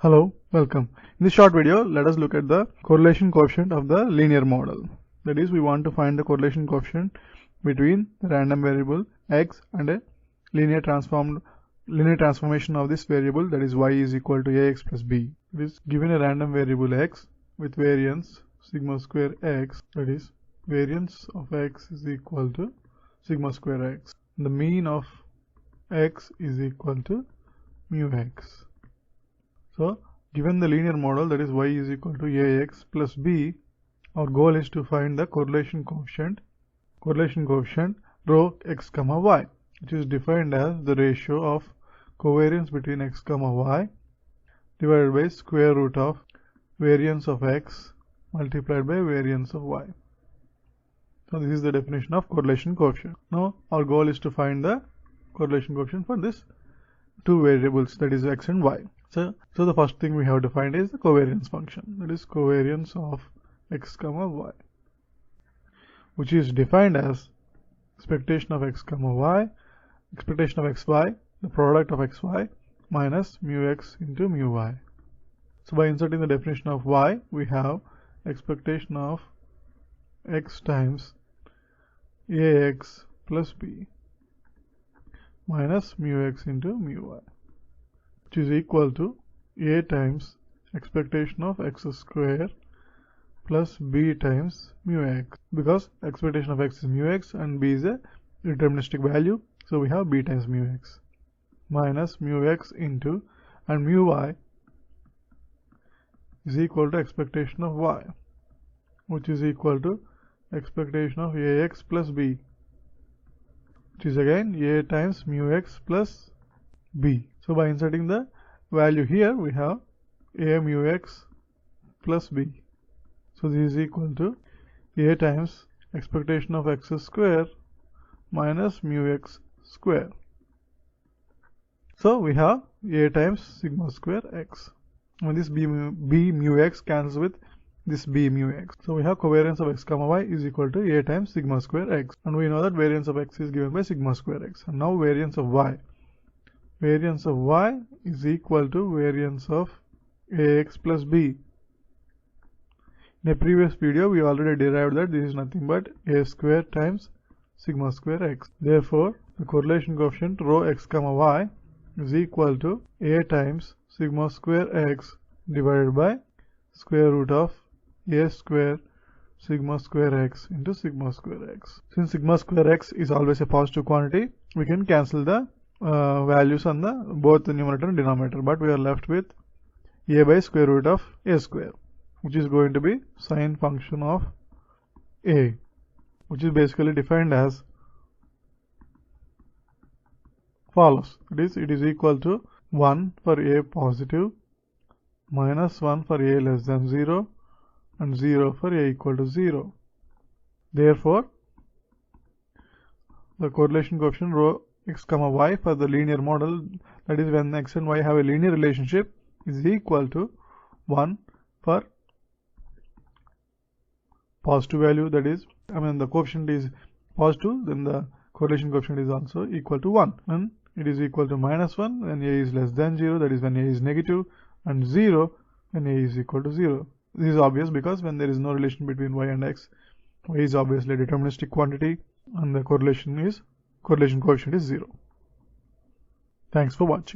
Hello, welcome. In this short video, let us look at the correlation coefficient of the linear model. That is, we want to find the correlation coefficient between the random variable x and a linear transformation of this variable, that is y is equal to ax plus b. It is given a random variable x with variance sigma square x, that is, variance of x is equal to sigma square x. The mean of x is equal to mu x. So, given the linear model, that is y is equal to ax plus b, our goal is to find the correlation coefficient rho x comma y, which is defined as the ratio of covariance between x comma y divided by square root of variance of x multiplied by variance of y. So this is the definition of correlation coefficient. Now our goal is to find the correlation coefficient for this two variables, that is x and y. So the first thing we have to find is the covariance function, that is covariance of x comma y, which is defined as expectation of x comma y, expectation of xy, the product of xy minus mu x into mu y. So by inserting the definition of y, we have expectation of x times ax plus b minus mu x into mu y, which is equal to a times expectation of x square plus b times mu x, because expectation of x is mu x and b is a deterministic value, so we have b times mu x minus mu x into, and mu y is equal to expectation of y, which is equal to expectation of ax plus b, which is again a times mu x plus b. So by inserting the value here, we have a mu x plus b. So this is equal to a times expectation of x square minus mu x square. So we have a times sigma square x. And this b mu x cancels with this b mu x. So we have covariance of x comma y is equal to a times sigma square x. And we know that variance of x is given by sigma square x. And now variance of y. Variance of y is equal to variance of ax plus b. In a previous video, we already derived that this is nothing but a square times sigma square x. Therefore, the correlation coefficient rho x comma y is equal to a times sigma square x divided by square root of a square sigma square x into sigma square x. Since sigma square x is always a positive quantity, we can cancel the values on the both the numerator and denominator, but we are left with a by square root of a square, which is going to be sine function of a, which is basically defined as follows. It is equal to 1 for a positive, minus 1 for a less than 0, and 0 for a equal to 0. Therefore, the correlation coefficient rho x comma y for the linear model, that is when x and y have a linear relationship, is equal to 1 for positive value, that is, the coefficient is positive, then the correlation coefficient is also equal to 1, and it is equal to minus 1 when a is less than 0, that is when a is negative, and 0 when a is equal to 0. This is obvious because when there is no relation between y and x, y is obviously a deterministic quantity and the correlation coefficient is 0. Thanks for watching.